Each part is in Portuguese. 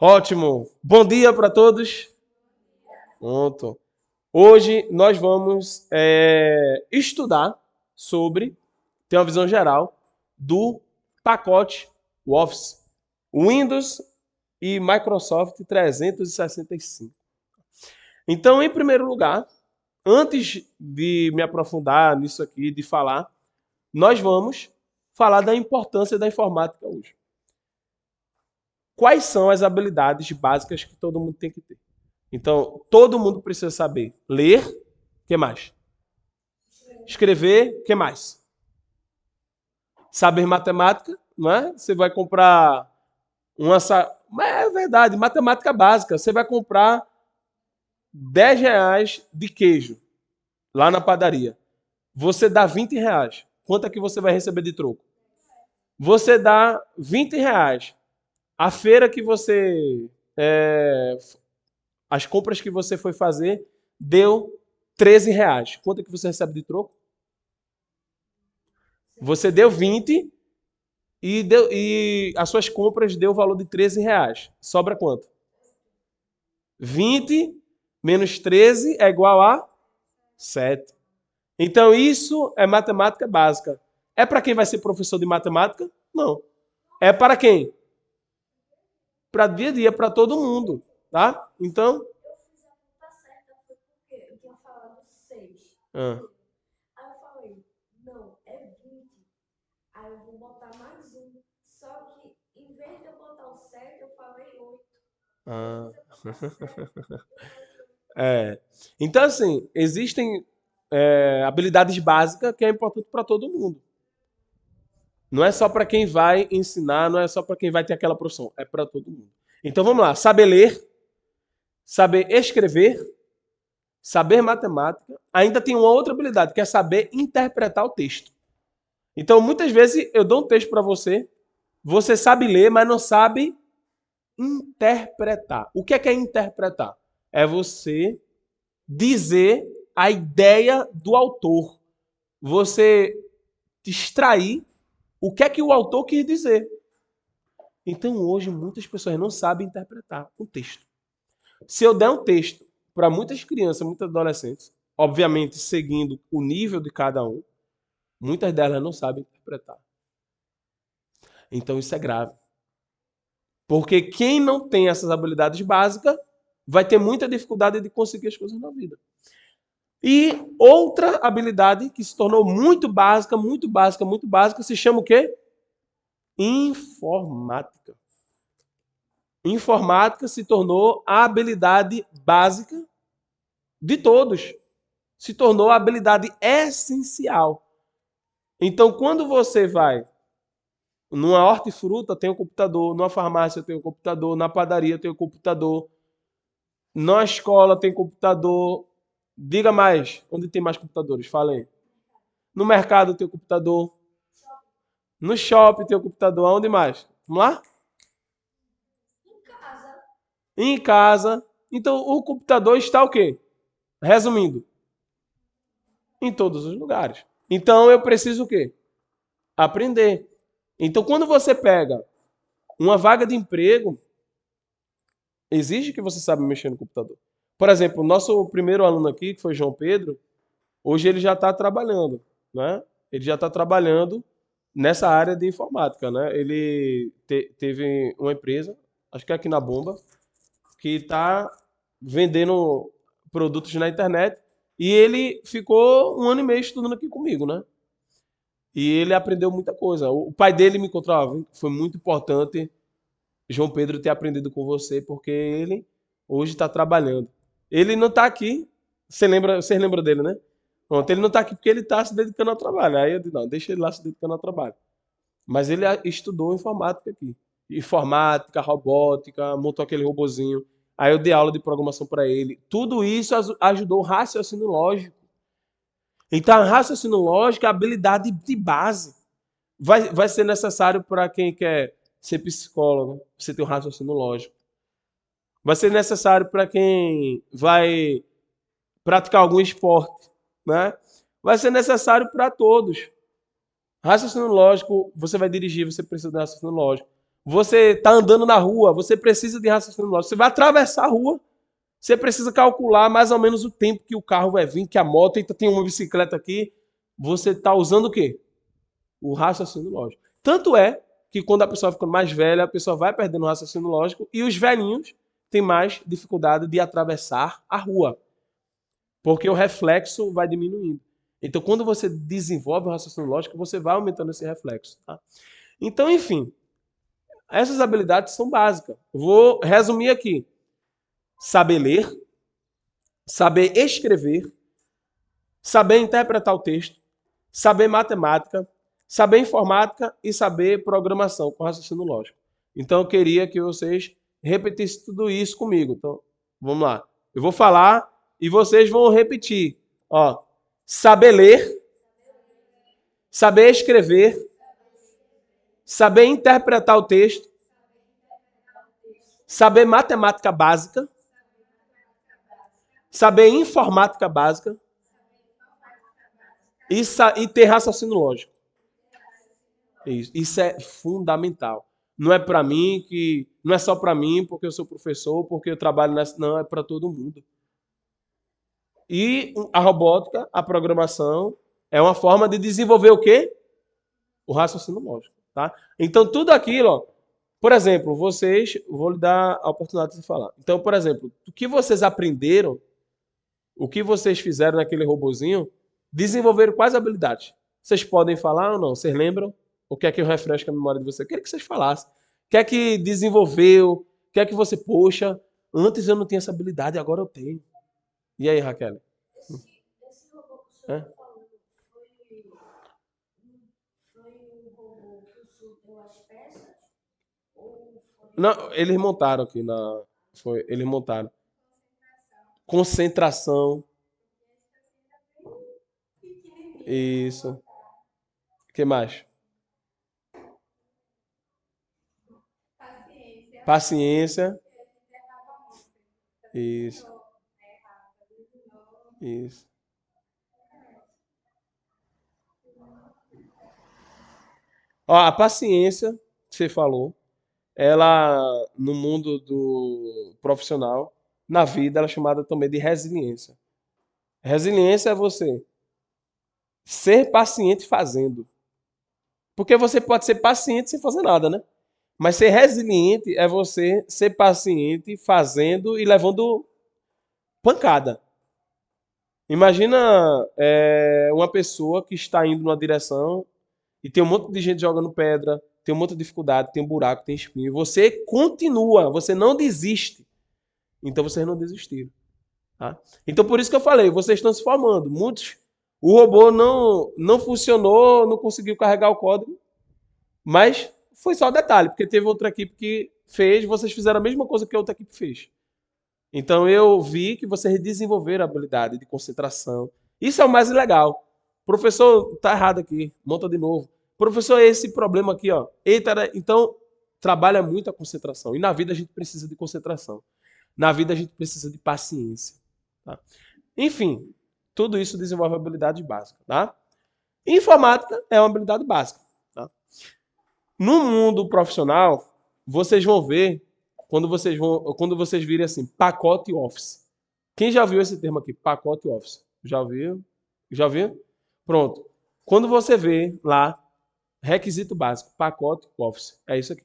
Ótimo. Bom dia para todos. Pronto. Hoje nós vamos estudar sobre, ter uma visão geral do pacote Office, Windows e Microsoft 365. Então, em primeiro lugar, antes de me aprofundar nisso aqui, de falar, nós vamos falar da importância da informática hoje. Quais são as habilidades básicas que todo mundo tem que ter? Então, todo mundo precisa saber ler, o que mais? Escrever, o que mais? Saber matemática, não é? Você vai comprar mas é verdade, matemática básica. Você vai comprar R$ 10 de queijo lá na padaria. Você dá R$ 20. Quanto é que você vai receber de troco? Você dá R$ 20. A feira que você... as compras que você foi fazer deu R$ 13. Quanto é que você recebe de troco? Você deu 20 e as suas compras deu o valor de R$ 13. Sobra quanto? 20 menos 13 é igual a 7. Então isso é matemática básica. É para quem vai ser professor de matemática? Não. É para quem? Para dia a dia, para todo mundo. Tá? Então... Aí eu falei, não, é 20. Aí eu vou botar mais um. Só que, em vez de eu botar o 7, eu falei 8. Então, assim, existem habilidades básicas que é importante para todo mundo. Não é só para quem vai ensinar, não é só para quem vai ter aquela profissão, é para todo mundo. Então, vamos lá. Saber ler, saber escrever, saber matemática. Ainda tem uma outra habilidade, que é saber interpretar o texto. Então, muitas vezes, eu dou um texto para você, você sabe ler, mas não sabe interpretar. O que é interpretar? É você dizer a ideia do autor. Você extrair o que é que o autor quis dizer. Então, hoje, muitas pessoas não sabem interpretar o texto. Se eu der um texto para muitas crianças, muitos adolescentes, obviamente seguindo o nível de cada um, muitas delas não sabem interpretar. Então, isso é grave. Porque quem não tem essas habilidades básicas vai ter muita dificuldade de conseguir as coisas na vida. E outra habilidade que se tornou muito básica, muito básica, muito básica, se chama o quê? Informática. Informática se tornou a habilidade básica de todos. Se tornou a habilidade essencial. Então, quando você vai numa hortifruta, tem um computador, numa farmácia tem um computador, na padaria tem um computador, na escola tem computador. Diga mais, onde tem mais computadores? Fala aí. No mercado tem um computador. No shopping tem um computador. Aonde mais? Vamos lá? Em casa. Então, o computador está o quê? Resumindo, em todos os lugares. Então, eu preciso o quê? Aprender. Então, quando você pega uma vaga de emprego, exige que você saiba mexer no computador. Por exemplo, o nosso primeiro aluno aqui, que foi João Pedro, hoje ele já está trabalhando, né? Ele já está trabalhando nessa área de informática, né? Ele teve uma empresa, acho que é aqui na Bomba, que está vendendo produtos na internet e ele ficou 1 ano e meio estudando aqui comigo, né? E ele aprendeu muita coisa. O pai dele me encontrava, foi muito importante João Pedro ter aprendido com você, porque ele hoje está trabalhando. Ele não está aqui, vocês lembram dele, né? Pronto, ele não está aqui porque ele está se dedicando ao trabalho. Aí eu disse, não, deixa ele lá se dedicando ao trabalho. Mas ele estudou informática aqui. Informática, robótica, montou aquele robozinho. Aí eu dei aula de programação para ele. Tudo isso ajudou o raciocínio lógico. Então, raciocínio lógico é habilidade de base. Vai ser necessário para quem quer ser psicólogo, você ter um raciocínio lógico. Vai ser necessário para quem vai praticar algum esporte, né? Vai ser necessário para todos. Raciocínio lógico, você vai dirigir, você precisa de raciocínio lógico. Você está andando na rua, você precisa de raciocínio lógico. Você vai atravessar a rua, você precisa calcular mais ou menos o tempo que o carro vai vir, que a moto, então tem uma bicicleta aqui. Você está usando o quê? O raciocínio lógico. Tanto é que quando a pessoa vai ficando mais velha, a pessoa vai perdendo o raciocínio lógico e os velhinhos têm mais dificuldade de atravessar a rua, porque o reflexo vai diminuindo. Então, quando você desenvolve o raciocínio lógico, você vai aumentando esse reflexo. Tá? Então, enfim, essas habilidades são básicas. Vou resumir aqui. Saber ler, saber escrever, saber interpretar o texto, saber matemática, saber informática e saber programação com raciocínio lógico. Então eu queria que vocês repetissem tudo isso comigo. Então, vamos lá. Eu vou falar e vocês vão repetir. Ó, saber ler, saber escrever, saber interpretar o texto, saber matemática básica, saber informática básica e ter raciocínio lógico. Isso é fundamental. Não é para mim que não é só para mim porque eu sou professor, porque eu trabalho nessa, não, é para todo mundo. E a robótica, a programação é uma forma de desenvolver o quê? O raciocínio lógico, tá? Então tudo aquilo, ó, por exemplo, vocês, vou lhe dar a oportunidade de falar. Então, por exemplo, o que vocês aprenderam, o que vocês fizeram naquele robozinho, desenvolveram quais habilidades? Vocês podem falar ou não? Vocês lembram? O que é que refresca a memória de você? Eu queria que vocês falassem. O que é que desenvolveu? O que é que você, poxa, antes eu não tinha essa habilidade, agora eu tenho. E aí, Raquel? Esse robô que o senhor É? está falando foi um robô que o senhor deu as peças? Ou foi Não, eles montaram aqui na. Foi, eles montaram. Concentração. Isso. O que mais? Paciência. Isso. Isso. Ó, a paciência, que você falou, ela, no mundo do profissional, na vida, ela é chamada também de resiliência. Resiliência é você ser paciente fazendo. Porque você pode ser paciente sem fazer nada, né? Mas ser resiliente é você ser paciente fazendo e levando pancada. Imagina uma pessoa que está indo numa direção e tem um monte de gente jogando pedra, tem um monte de dificuldade, tem um buraco, tem espinho. Você continua, você não desiste. Então vocês não desistiram. Tá? Então por isso que eu falei, vocês estão se formando. Muitos, o robô não funcionou, não conseguiu carregar o código, mas foi só detalhe, porque teve outra equipe que fez, vocês fizeram a mesma coisa que a outra equipe fez. Então eu vi que vocês desenvolveram a habilidade de concentração. Isso é o mais legal. Professor, tá errado aqui, monta de novo. Professor, esse problema aqui, ó. Eita, então trabalha muito a concentração. E na vida a gente precisa de concentração. Na vida a gente precisa de paciência. Tá? Enfim, tudo isso desenvolve habilidade básica. Tá? Informática é uma habilidade básica. Tá? No mundo profissional, vocês vão ver quando vocês virem assim, pacote Office. Quem já viu esse termo aqui, pacote Office? Já viu? Já viu? Pronto. Quando você vê lá, requisito básico, pacote Office, é isso aqui.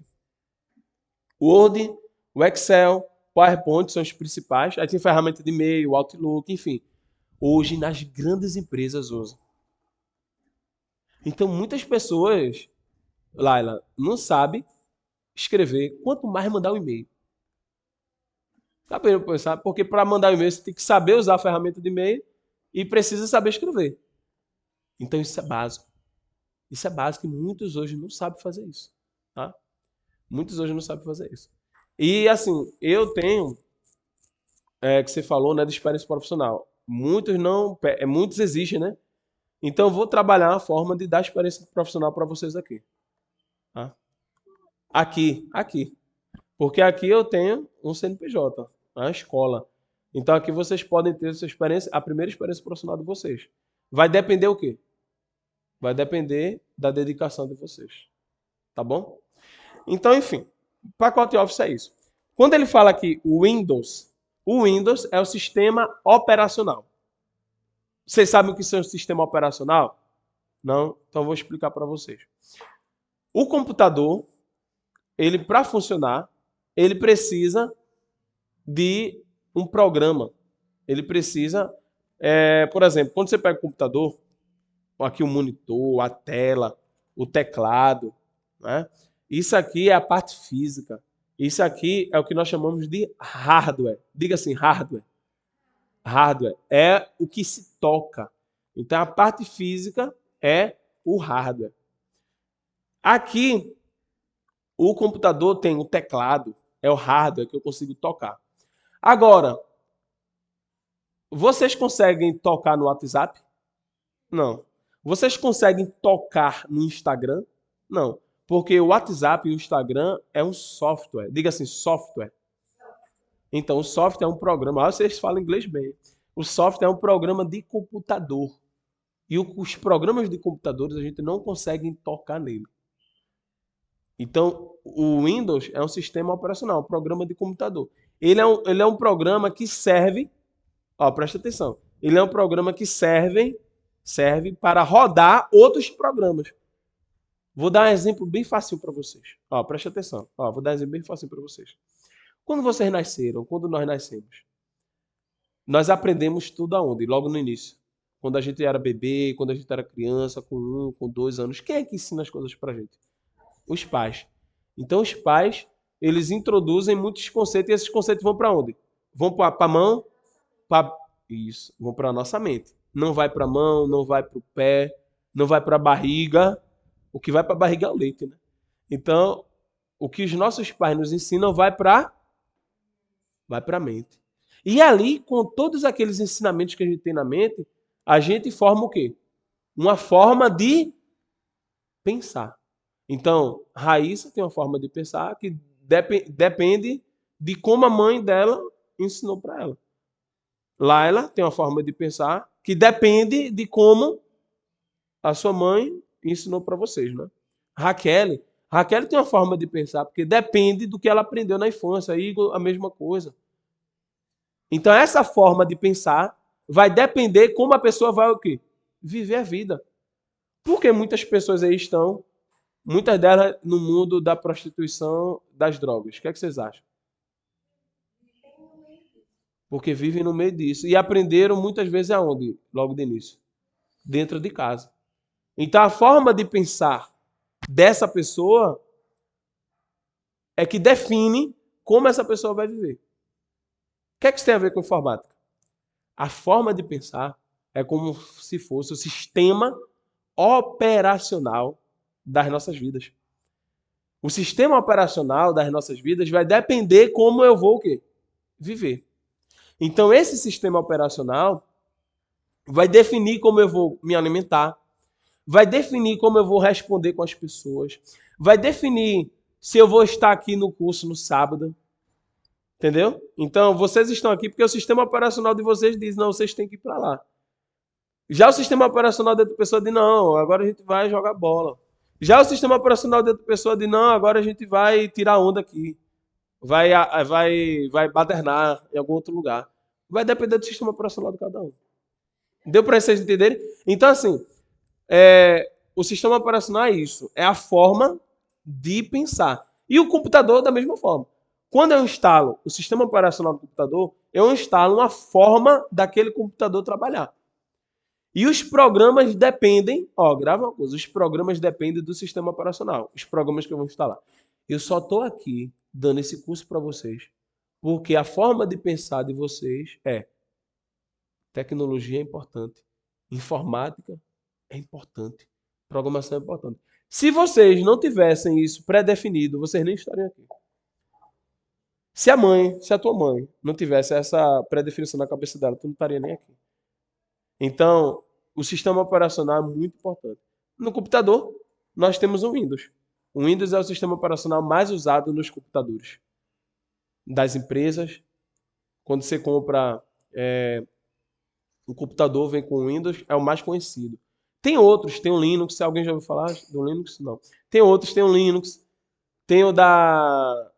O Word, o Excel, PowerPoint são os principais. Aí tem ferramenta de e-mail, Outlook, enfim. Hoje nas grandes empresas usam. Então muitas pessoas, Laila, não sabem escrever, quanto mais mandar um e-mail. Tá para pensar? Porque para mandar um e-mail você tem que saber usar a ferramenta de e-mail e precisa saber escrever. Então isso é básico. Isso é básico e muitos hoje não sabem fazer isso. Tá? Muitos hoje não sabem fazer isso. E assim, eu tenho, que você falou, né, de experiência profissional. Muitos não, muitos exigem, né? Então eu vou trabalhar uma forma de dar experiência profissional para vocês aqui. Tá? Aqui. Porque aqui eu tenho um CNPJ, uma escola. Então aqui vocês podem ter essa experiência, a primeira experiência profissional de vocês. Vai depender o quê? Vai depender da dedicação de vocês. Tá bom? Então, enfim. Pacote Office é isso. Quando ele fala aqui o Windows é o sistema operacional. Vocês sabem o que é um sistema operacional? Não? Então eu vou explicar para vocês. O computador, ele para funcionar, ele precisa de um programa. Ele precisa, por exemplo, quando você pega o computador, aqui o monitor, a tela, o teclado, né? Isso aqui é a parte física. Isso aqui é o que nós chamamos de hardware. Diga assim, hardware. Hardware é o que se toca. Então a parte física é o hardware. Aqui o computador tem o teclado, é o hardware que eu consigo tocar. Agora, vocês conseguem tocar no WhatsApp? Não. Vocês conseguem tocar no Instagram? Não. Porque o WhatsApp e o Instagram é um software. Diga assim, software. Então, o software é um programa. Ah, vocês falam inglês bem. O software é um programa de computador. E os programas de computadores a gente não consegue tocar nele. Então, o Windows é um sistema operacional, um programa de computador. Ele é um programa que serve, ó, presta atenção, ele é um programa que serve para rodar outros programas. Vou dar um exemplo bem fácil para vocês. Ó, presta atenção. Ó, vou dar um exemplo bem fácil para vocês. Quando vocês nasceram, quando nós nascemos, nós aprendemos tudo aonde? Logo no início. Quando a gente era bebê, quando a gente era criança, com 1, com 2 anos. Quem é que ensina as coisas pra gente? Os pais. Então os pais, eles introduzem muitos conceitos e esses conceitos vão para onde? Vão para a mão, para isso, vão para a nossa mente. Não vai para a mão, não vai para o pé, não vai para a barriga. O que vai para a barriga é o leite, né? Então, o que os nossos pais nos ensinam vai para a mente. E ali, com todos aqueles ensinamentos que a gente tem na mente, a gente forma o quê? Uma forma de pensar. Então, Raíssa tem uma forma de pensar que depende de como a mãe dela ensinou para ela. Laila tem uma forma de pensar que depende de como a sua mãe ensinou para vocês, né? Raquel tem uma forma de pensar porque depende do que ela aprendeu na infância, aí a mesma coisa. Então essa forma de pensar vai depender como a pessoa vai o quê? Viver a vida. Porque muitas pessoas aí estão, muitas delas no mundo da prostituição, das drogas. O que é que vocês acham? Porque vivem no meio disso. E aprenderam muitas vezes aonde? Logo de início. Dentro de casa. Então a forma de pensar dessa pessoa é que define como essa pessoa vai viver. O que é que isso tem a ver com informática? A forma de pensar é como se fosse o sistema operacional das nossas vidas. O sistema operacional das nossas vidas vai depender como eu vou o quê? Viver. Então esse sistema operacional vai definir como eu vou me alimentar, vai definir como eu vou responder com as pessoas, vai definir se eu vou estar aqui no curso no sábado. Entendeu? Então, vocês estão aqui porque o sistema operacional de vocês diz, não, vocês têm que ir para lá. Já o sistema operacional da outra pessoa diz, não, agora a gente vai jogar bola. Já o sistema operacional da outra pessoa diz, não, agora a gente vai tirar onda aqui. Vai badernar em algum outro lugar. Vai depender do sistema operacional de cada um. Deu para vocês entenderem? Então, assim, o sistema operacional é isso. É a forma de pensar. E o computador da mesma forma. Quando eu instalo o sistema operacional do computador, eu instalo uma forma daquele computador trabalhar. E os programas dependem, grava uma coisa, os programas dependem do sistema operacional, os programas que eu vou instalar. Eu só estou aqui dando esse curso para vocês, porque a forma de pensar de vocês tecnologia é importante, informática é importante, programação é importante. Se vocês não tivessem isso pré-definido, vocês nem estariam aqui. Se a tua mãe não tivesse essa pré-definição na cabeça dela, tu não estaria nem aqui. Então, o sistema operacional é muito importante. No computador, nós temos o Windows. O Windows é o sistema operacional mais usado nos computadores das empresas. Quando você compra um computador, vem com o Windows, é o mais conhecido. Tem outros, tem o Linux. Se alguém já ouviu falar do Linux? Não. Tem outros, tem o Linux. Tem o da.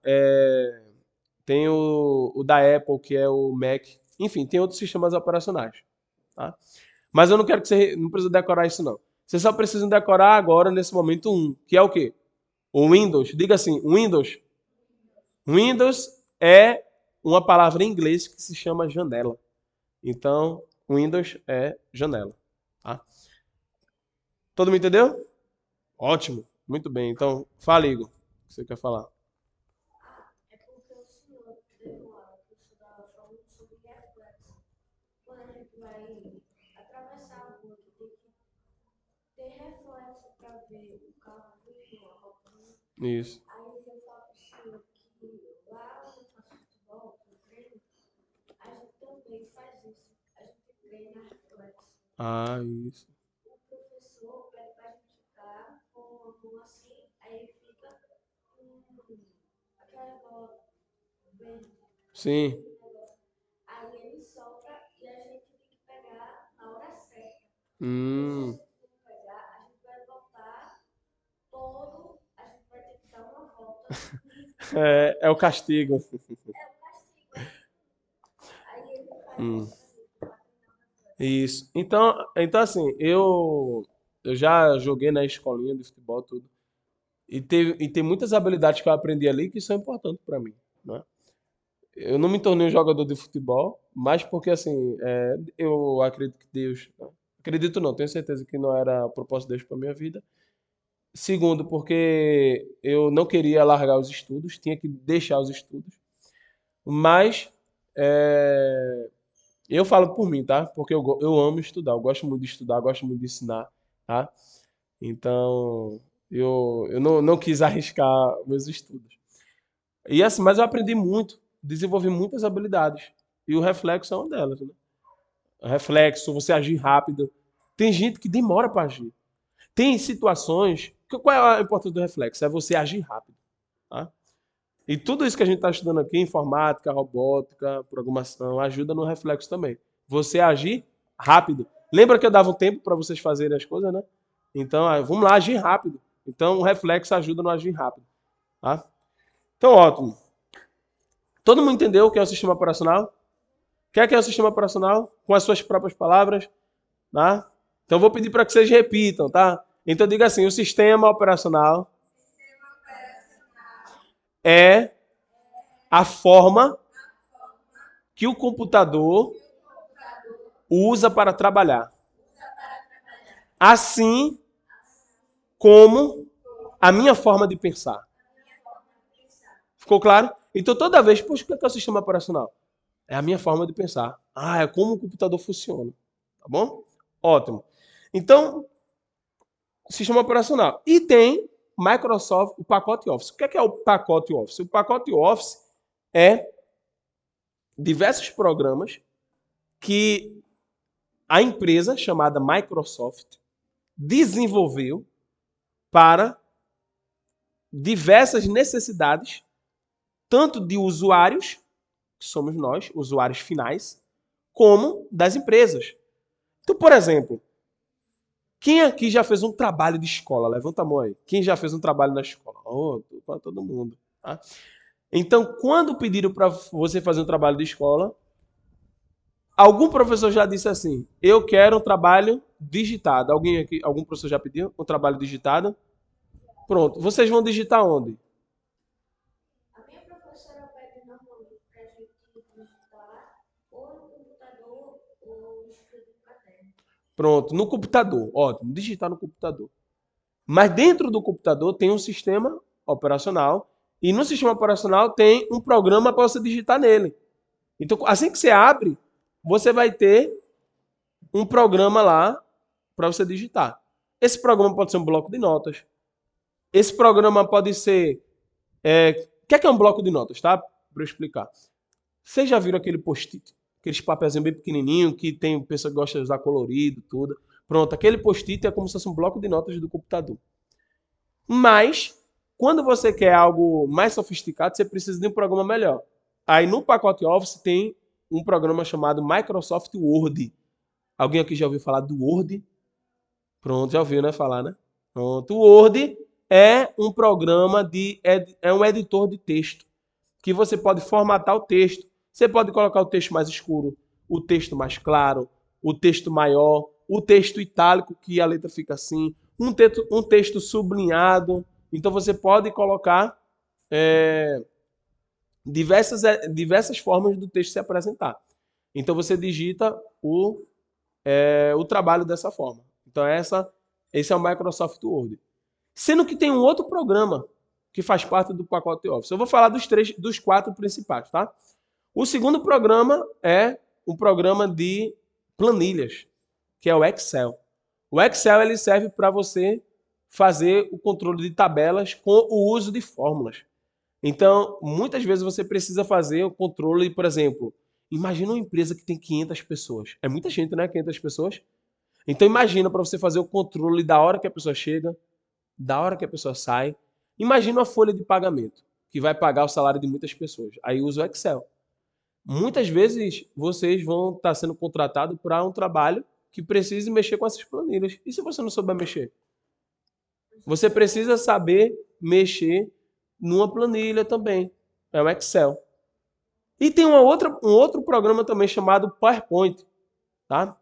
Tem o da Apple, que é o Mac. Enfim, tem outros sistemas operacionais. Tá? Mas eu não quero que você. Não precisa decorar isso, não. Você só precisa decorar agora, nesse momento, um, que é o quê? O Windows. Diga assim: Windows. Windows é uma palavra em inglês que se chama janela. Então, Windows é janela. Tá? Todo mundo entendeu? Ótimo. Muito bem. Então, fala, Igor. O que você quer falar? É porque o senhor deu aula que estudava falando sobre reflexo. Quando a gente vai atravessar a rua, que tem que ter reflexo para ver o carro vindo, a moto vindo. Isso. Aí eu falo para o senhor que lá onde eu faço futebol, eu treino, a gente também faz isso. A gente treina reflexo. Ah, isso. O professor pede para a gente ficar com a mão assim, aí fica aquela bola verde. Sim. Aí ele solta e a gente tem que pegar na hora certa. Porque se a Hum. gente não pegar, a gente vai voltar todo, a gente vai ter que dar uma volta. É o castigo. É o castigo. Aí ele faz Hum. isso pra gente, pra treinar o reflexo. Isso. Então assim, eu já joguei na escolinha de futebol tudo. E tem muitas habilidades que eu aprendi ali que são importantes para mim, né? Eu não me tornei um jogador de futebol, mas porque assim, eu acredito que Deus, né? Acredito não, tenho certeza que não era o propósito de Deus para minha vida. Segundo, porque eu não queria largar os estudos, tinha que deixar os estudos. Mas é, eu falo por mim, tá? Porque eu amo estudar, eu gosto muito de estudar, eu gosto muito de ensinar, tá? Então, eu não quis arriscar meus estudos. E assim, mas eu aprendi muito, desenvolvi muitas habilidades. E o reflexo é uma delas, né? O reflexo, você agir rápido. Tem gente que demora para agir. Tem situações. Qual é a importância do reflexo? É você agir rápido. Tá? E tudo isso que a gente está estudando aqui, informática, robótica, programação, ajuda no reflexo também. Você agir rápido. Lembra que eu dava um tempo para vocês fazerem as coisas, né? Então, vamos lá, agir rápido. Então, o reflexo ajuda no agir rápido. Tá? Então, ótimo. Todo mundo entendeu o que é o sistema operacional? O que é o sistema operacional? Com as suas próprias palavras, tá? Então, eu vou pedir para que vocês repitam, tá? Então, diga assim: o sistema operacional é a forma que o computador usa para trabalhar. Assim como a minha forma de pensar. Ficou claro? Então, toda vez, poxa, o que é o sistema operacional? É a minha forma de pensar. Ah, é como o computador funciona. Tá bom? Ótimo. Então, sistema operacional. E tem Microsoft, o pacote Office. O que é o pacote Office? O pacote Office é diversos programas que a empresa chamada Microsoft desenvolveu para diversas necessidades, tanto de usuários, que somos nós, usuários finais, como das empresas. Então, por exemplo, quem aqui já fez um trabalho de escola? Levanta a mão aí. Quem já fez um trabalho na escola? Oh, para todo mundo. Tá? Então, quando pediram para você fazer um trabalho de escola, algum professor já disse assim: eu quero um trabalho digitado. Alguém aqui, algum professor já pediu um trabalho digitado? Pronto. Vocês vão digitar onde? A minha professora pede normalmente para a gente digitar ou no computador ou escrever no caderno. Pronto, no computador. Ótimo, digitar no computador. Mas dentro do computador tem um sistema operacional e no sistema operacional tem um programa para você digitar nele. Então, assim que você abre, você vai ter um programa lá para você digitar. Esse programa pode ser um bloco de notas. Esse programa pode ser. O que é um bloco de notas, tá? Para eu explicar. Vocês já viram aquele post-it? Aqueles papelzinhos bem pequenininho que tem pessoa que gosta de usar colorido, tudo. Pronto, aquele post-it é como se fosse um bloco de notas do computador. Mas, quando você quer algo mais sofisticado, você precisa de um programa melhor. Aí no pacote Office tem um programa chamado Microsoft Word. Alguém aqui já ouviu falar do Word? Pronto, já ouviu, né? Falar, né? Pronto. O Word é um programa é um editor de texto, que você pode formatar o texto. Você pode colocar o texto mais escuro, o texto mais claro, o texto maior, o texto itálico, que a letra fica assim, um texto sublinhado. Então você pode colocar é, diversas formas do texto se apresentar. Então você digita o trabalho dessa forma. Então esse é o Microsoft Word. Sendo que tem um outro programa que faz parte do pacote Office. Eu vou falar dos quatro principais, tá? O segundo programa é um programa de planilhas, que é o Excel. O Excel ele serve para você fazer o controle de tabelas com o uso de fórmulas. Então, muitas vezes você precisa fazer o controle, por exemplo, imagina uma empresa que tem 500 pessoas. É muita gente, né? 500 pessoas. Então, imagina para você fazer o controle da hora que a pessoa chega, da hora que a pessoa sai. Imagina uma folha de pagamento, que vai pagar o salário de muitas pessoas. Aí usa o Excel. Muitas vezes vocês vão estar sendo contratados para um trabalho que precise mexer com essas planilhas. E se você não souber mexer? Você precisa saber mexer numa planilha também. É o Excel. E tem um outro programa também chamado PowerPoint. Tá?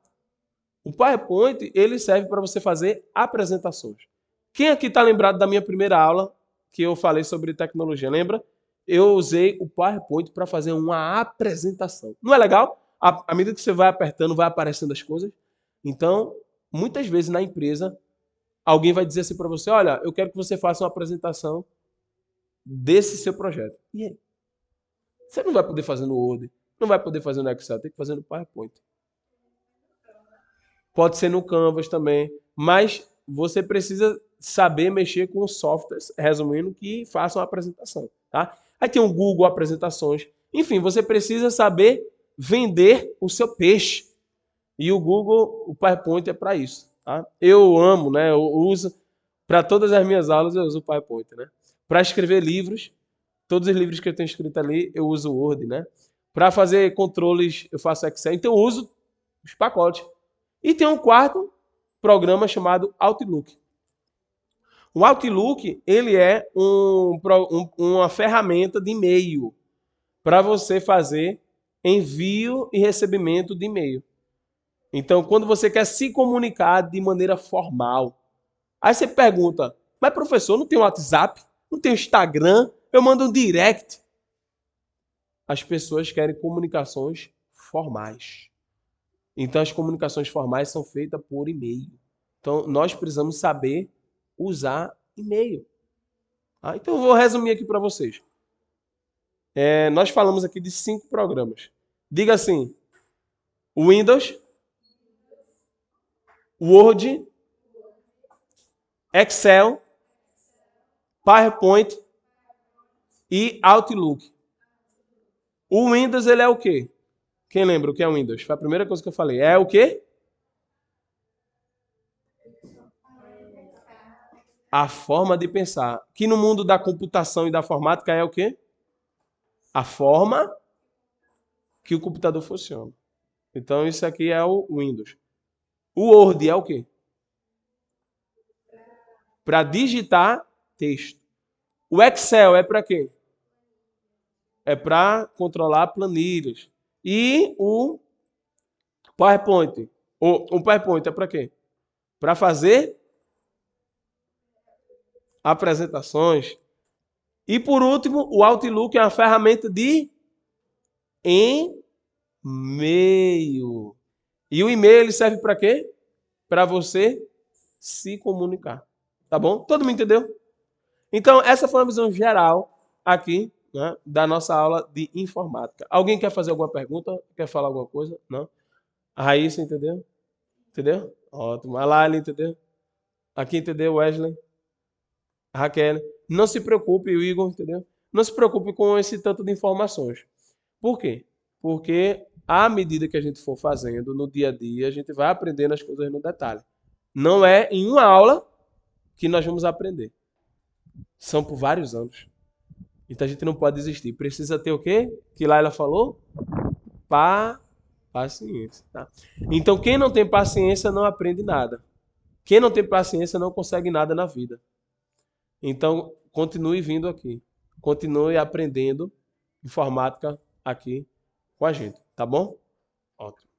O PowerPoint ele serve para você fazer apresentações. Quem aqui está lembrado da minha primeira aula que eu falei sobre tecnologia? Lembra? Eu usei o PowerPoint para fazer uma apresentação. Não é legal? À medida que você vai apertando, vai aparecendo as coisas. Então, muitas vezes na empresa, alguém vai dizer assim para você, olha, eu quero que você faça uma apresentação desse seu projeto. E aí? Você não vai poder fazer no Word, não vai poder fazer no Excel, tem que fazer no PowerPoint. Pode ser no Canvas também, mas você precisa saber mexer com softwares, resumindo, que façam a apresentação, tá? Aí tem o Google Apresentações. Enfim, você precisa saber vender o seu peixe. E o Google, o PowerPoint é para isso, tá? Eu amo, né? Eu uso para todas as minhas aulas eu uso o PowerPoint, né? Para escrever livros, todos os livros que eu tenho escrito ali, eu uso o Word, né? Para fazer controles, eu faço Excel. Então eu uso os pacotes. E tem um quarto programa chamado Outlook. O Outlook, ele é uma ferramenta de e-mail para você fazer envio e recebimento de e-mail. Então, quando você quer se comunicar de maneira formal, aí você pergunta, mas professor, não tem WhatsApp? Não tem Instagram? Eu mando um direct. As pessoas querem comunicações formais. Então, as comunicações formais são feitas por e-mail. Então, nós precisamos saber usar e-mail. Então, eu vou resumir aqui para vocês. Nós falamos aqui de 5 programas. Diga assim: Windows, Word, Excel, PowerPoint e Outlook. O Windows, ele é o quê? Quem lembra o que é o Windows? Foi a primeira coisa que eu falei. É o quê? A forma de pensar. Que no mundo da computação e da informática é o quê? A forma que o computador funciona. Então, isso aqui é o Windows. O Word é o quê? Para digitar texto. O Excel é para quê? É para controlar planilhas. E o PowerPoint. O PowerPoint é para quê? Para fazer apresentações. E por último, o Outlook é uma ferramenta de e-mail. E o e-mail ele serve para quê? Para você se comunicar. Tá bom? Todo mundo entendeu? Então, essa foi uma visão geral aqui, né, da nossa aula de informática. Alguém quer fazer alguma pergunta? Quer falar alguma coisa? Não? A Raíssa, entendeu? Entendeu? Ótimo. A Lali, entendeu? Aqui, entendeu? Wesley? A Raquel. Não se preocupe, o Igor, entendeu? Não se preocupe com esse tanto de informações. Por quê? Porque à medida que a gente for fazendo no dia a dia, a gente vai aprendendo as coisas no detalhe. Não é em uma aula que nós vamos aprender. São por vários anos. Então a gente não pode desistir. Precisa ter o quê? Que lá ela falou? Paciência. Tá? Então quem não tem paciência não aprende nada. Quem não tem paciência não consegue nada na vida. Então, continue vindo aqui. Continue aprendendo informática aqui com a gente, tá bom? Ótimo.